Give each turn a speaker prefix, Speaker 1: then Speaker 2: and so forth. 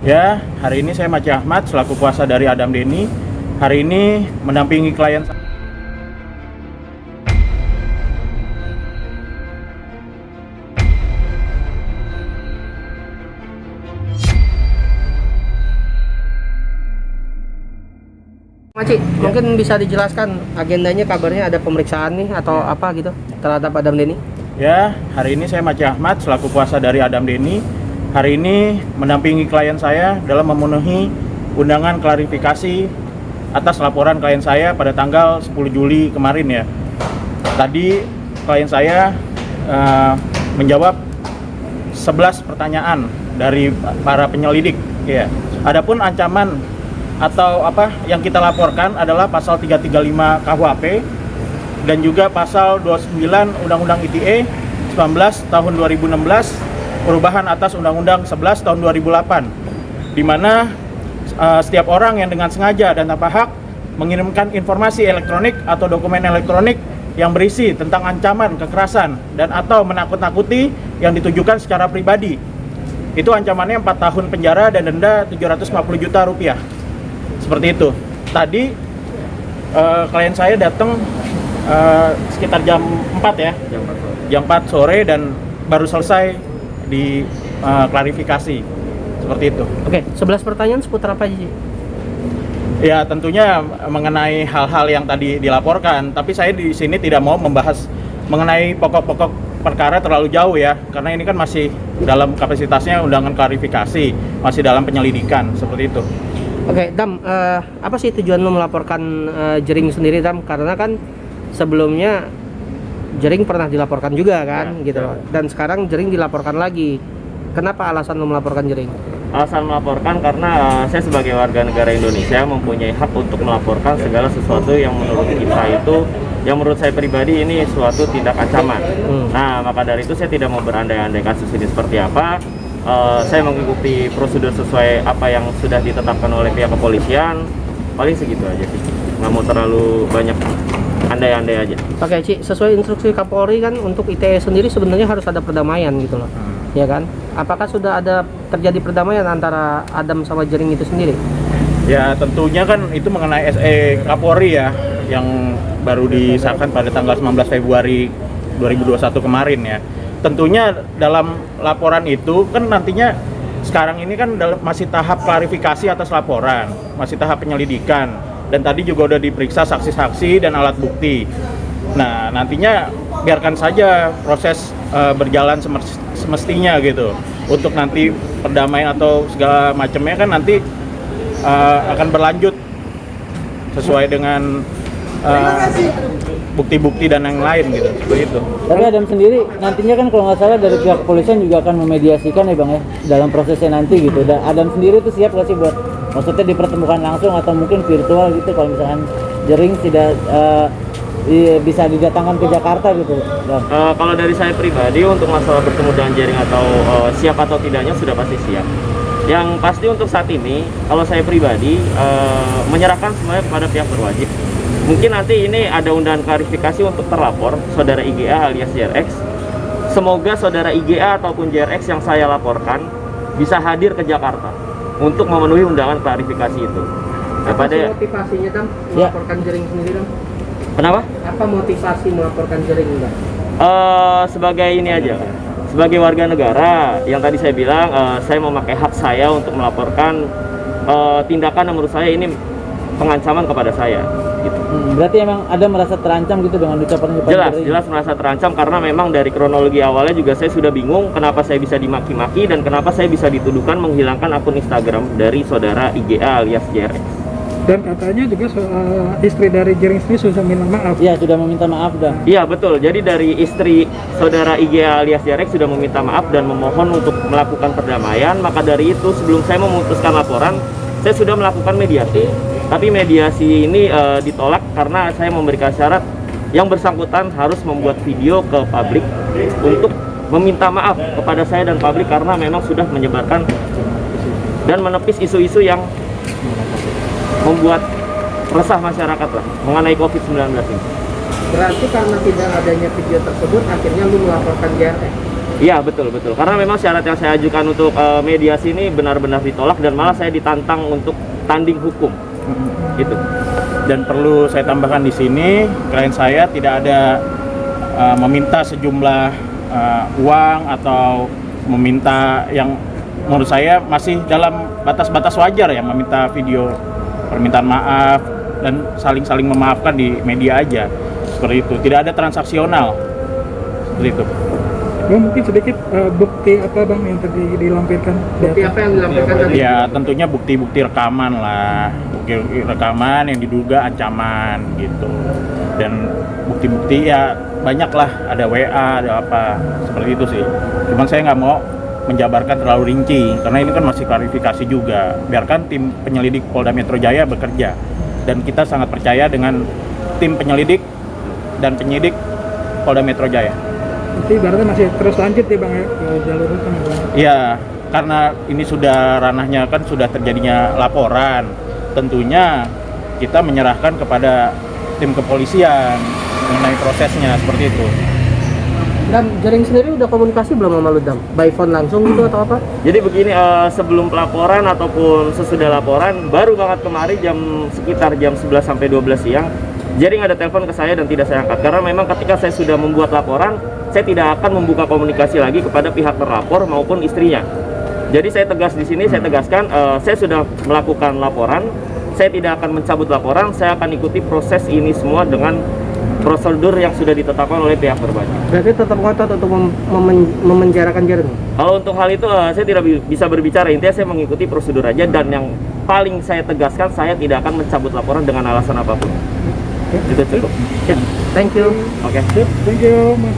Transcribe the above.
Speaker 1: Ya, hari ini saya Maci Ahmad selaku kuasa dari Adam Denny. Hari ini mendampingi klien saya.
Speaker 2: Maci, mungkin bisa dijelaskan agendanya, kabarnya ada pemeriksaan nih atau apa gitu terhadap Adam Denny?
Speaker 1: Ya, hari ini saya Maci Ahmad selaku kuasa dari Adam Denny. Hari ini mendampingi klien saya dalam memenuhi undangan klarifikasi atas laporan klien saya pada tanggal 10 Juli kemarin ya. Tadi klien saya menjawab 11 pertanyaan dari para penyelidik ya. Adapun ancaman atau apa yang kita laporkan adalah pasal 335 KUHP dan juga pasal 29 Undang-Undang ITE 19 tahun 2016 perubahan atas Undang-Undang 11 tahun 2008, di mana setiap orang yang dengan sengaja dan tanpa hak mengirimkan informasi elektronik atau dokumen elektronik yang berisi tentang ancaman kekerasan dan atau menakut-nakuti yang ditujukan secara pribadi, itu ancamannya 4 tahun penjara dan denda 750 juta rupiah. Seperti itu. Tadi klien saya datang sekitar jam 4 ya, jam 4 sore dan baru selesai di klarifikasi seperti itu.
Speaker 2: Oke, 11 pertanyaan seputar apa sih?
Speaker 1: Ya, tentunya mengenai hal-hal yang tadi dilaporkan, tapi saya di sini tidak mau membahas mengenai pokok-pokok perkara terlalu jauh ya, karena ini kan masih dalam kapasitasnya undangan klarifikasi, masih dalam penyelidikan seperti itu.
Speaker 2: Oke, Dam, apa sih tujuan lo melaporkan Jering sendiri, Dam? Karena kan sebelumnya Jering pernah dilaporkan juga kan, gitu loh. Dan sekarang Jering dilaporkan lagi. Kenapa alasan lo melaporkan Jering?
Speaker 3: Alasan melaporkan karena saya sebagai warga negara Indonesia mempunyai hak untuk melaporkan segala sesuatu yang menurut kita itu, yang menurut saya pribadi ini suatu tindak ancaman. Nah, maka dari itu saya tidak mau berandai-andai kasus ini seperti apa. Saya mengikuti prosedur sesuai apa yang sudah ditetapkan oleh pihak kepolisian. Paling segitu aja sih, nggak mau terlalu banyak andai-andai aja.
Speaker 2: Oke, Ci, sesuai instruksi Kapolri kan untuk ITE sendiri sebenarnya harus ada perdamaian gitu loh, ya kan? Apakah sudah ada terjadi perdamaian antara Adam sama Jering itu sendiri?
Speaker 1: Ya, tentunya kan itu mengenai SE Kapolri ya, yang baru disahkan pada tanggal 19 Februari 2021 kemarin ya. Tentunya dalam laporan itu kan nantinya sekarang ini kan masih tahap klarifikasi atas laporan, masih tahap penyelidikan, dan tadi juga udah diperiksa saksi-saksi dan alat bukti. Nah, nantinya biarkan saja proses berjalan semestinya gitu. Untuk nanti perdamaian atau segala macamnya kan nanti akan berlanjut sesuai dengan bukti-bukti dan yang lain gitu, seperti itu.
Speaker 4: Tapi Adam sendiri nantinya kan kalau nggak salah dari pihak kepolisian juga akan memediasikan ya Bang ya dalam prosesnya nanti gitu. Dan Adam sendiri tuh siap nggak sih buat maksudnya dipertemukan langsung atau mungkin virtual gitu kalau misalkan Jering tidak bisa didatangkan ke Jakarta gitu Bang?
Speaker 3: Kalau dari saya pribadi untuk masalah bertemu dengan Jering atau siap atau tidaknya sudah pasti siap. Yang pasti untuk saat ini kalau saya pribadi menyerahkan semuanya kepada pihak berwajib. Mungkin nanti ini ada undangan klarifikasi untuk terlapor saudara IGA alias JRX. Semoga saudara IGA ataupun JRX yang saya laporkan bisa hadir ke Jakarta untuk memenuhi undangan klarifikasi itu.
Speaker 2: Apa sih motivasinya, Dam, melaporkan Jering sendiri, Dam?
Speaker 3: Kenapa?
Speaker 2: Apa motivasi melaporkan Jering, Dam?
Speaker 3: Sebagai ini aja, sebagai warga negara yang tadi saya bilang, saya memakai hak saya untuk melaporkan tindakan yang menurut saya ini pengancaman kepada saya gitu.
Speaker 4: Berarti emang ada merasa terancam gitu dengan ucapan-ucapan
Speaker 3: jelas merasa terancam karena memang dari kronologi awalnya juga saya sudah bingung kenapa saya bisa dimaki-maki dan kenapa saya bisa dituduhkan menghilangkan akun Instagram dari saudara IGA alias JRX.
Speaker 5: Dan katanya juga istri dari Jering sendiri sudah minta maaf.
Speaker 4: Iya, sudah meminta maaf dah.
Speaker 3: Iya betul, jadi dari istri saudara IGA alias JRX sudah meminta maaf dan memohon untuk melakukan perdamaian. Maka dari itu sebelum saya memutuskan laporan, saya sudah melakukan mediasi. Tapi mediasi ini ditolak karena saya memberikan syarat yang bersangkutan harus membuat video ke publik untuk meminta maaf kepada saya dan publik karena memang sudah menyebarkan dan menepis isu-isu yang membuat resah masyarakat lah mengenai COVID-19 ini.
Speaker 2: Berarti karena tidak adanya video tersebut akhirnya lu melaporkan JRX?
Speaker 3: Iya, betul. Karena memang syarat yang saya ajukan untuk mediasi ini benar-benar ditolak dan malah saya ditantang untuk tanding hukum. Gitu.
Speaker 1: Dan perlu saya tambahkan di sini, klien saya tidak ada meminta sejumlah uang atau meminta yang menurut saya masih dalam batas-batas wajar ya, meminta video permintaan maaf dan saling-saling memaafkan di media aja. Seperti itu, tidak ada transaksional. Seperti itu.
Speaker 5: Bang, mungkin sedikit bukti apa bang yang tadi dilampirkan?
Speaker 2: Bukti apa yang dilampirkan tadi?
Speaker 1: Ya tentunya bukti-bukti rekaman lah, bukti rekaman yang diduga ancaman gitu. Dan bukti-bukti ya banyak lah, ada WA, ada apa, seperti itu sih. Cuman saya nggak mau menjabarkan terlalu rinci, karena ini kan masih klarifikasi juga. Biarkan tim penyelidik Polda Metro Jaya bekerja. Dan kita sangat percaya dengan tim penyelidik dan penyidik Polda Metro Jaya.
Speaker 5: Berarti ibaratnya masih terus lanjut ya bang ya ke jalur hukum ya bang?
Speaker 1: Iya, karena ini sudah ranahnya kan sudah terjadinya laporan. Tentunya kita menyerahkan kepada tim kepolisian mengenai prosesnya seperti itu.
Speaker 2: Dam, Jering sendiri udah komunikasi belum sama lu, Dam? By phone langsung gitu atau apa?
Speaker 3: Jadi begini, sebelum pelaporan ataupun sesudah laporan, baru banget kemarin sekitar jam 11 sampai 12 siang, Jering ada telepon ke saya dan tidak saya angkat. Karena memang ketika saya sudah membuat laporan, saya tidak akan membuka komunikasi lagi kepada pihak terlapor maupun istrinya. Jadi saya tegas di sini, saya tegaskan, saya sudah melakukan laporan, saya tidak akan mencabut laporan, saya akan ikuti proses ini semua dengan prosedur yang sudah ditetapkan oleh pihak berwajib.
Speaker 2: Berarti tetap ngotot untuk memenjarakan Jering?
Speaker 3: Kalau untuk hal itu saya tidak bisa berbicara, intinya saya mengikuti prosedur aja, dan yang paling saya tegaskan, saya tidak akan mencabut laporan dengan alasan apapun. Itu cukup.
Speaker 2: Thank you.
Speaker 3: Oke.
Speaker 5: Thank you Mas.